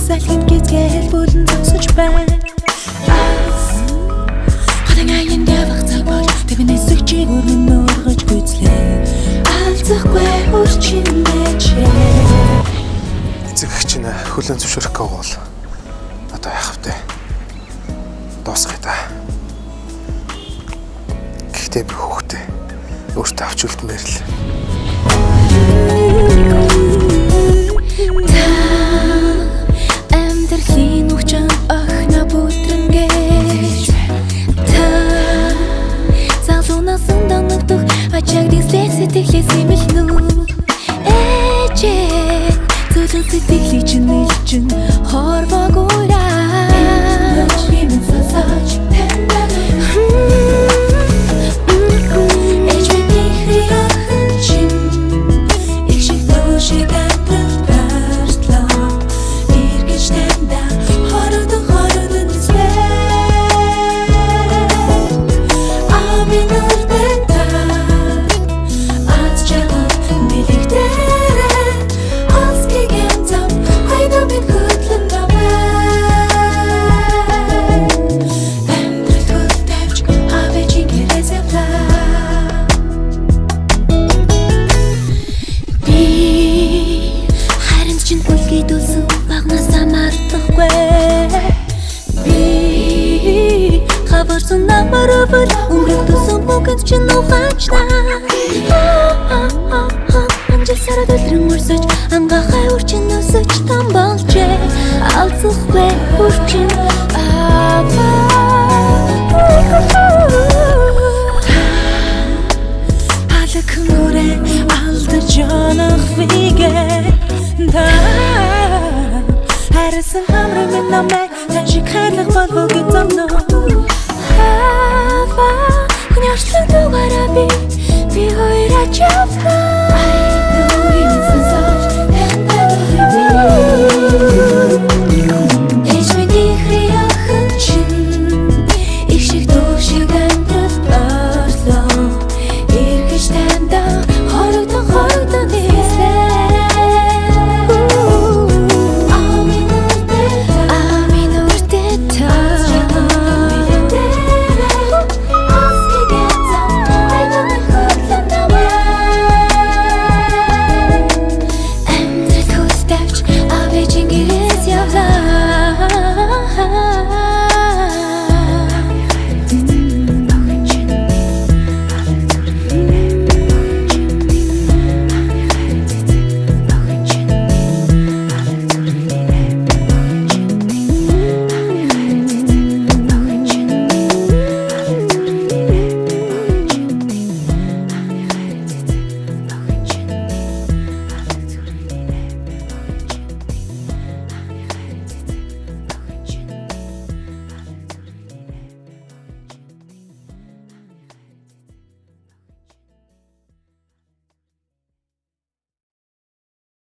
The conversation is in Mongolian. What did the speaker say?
салхин гэзгээл бүлэн зогсож байна. Хадан аян явах цаг бол тэгнээс өгчийг өргөн нуургаж гүйцлээ. Алзахгүй үрчин мэжээ. Эцэг эх чинь хөлөө зөвшөөрөх гэж бол одоо яах вэ? Дуусгая да. Гэхдээ би хүүхдээ өөртөө авч үлдмээр л. Амьдралын үгчэн охина бүтрэнгээ. Залуунаас доногдох ачааг дислээ сэтгэлээс имэлнүү. Ээжээ зүлэн сэтгэлий чинь нэлчин хорвогоораа. Бимэн сасаж тэмдэг. Намарабар өнгөрсөн бүгд чинь ухаачна. Анжасараа дэлгэрэн өрсөж ангахай үрчин өсөж там болжээ. Алзахгүй үрчин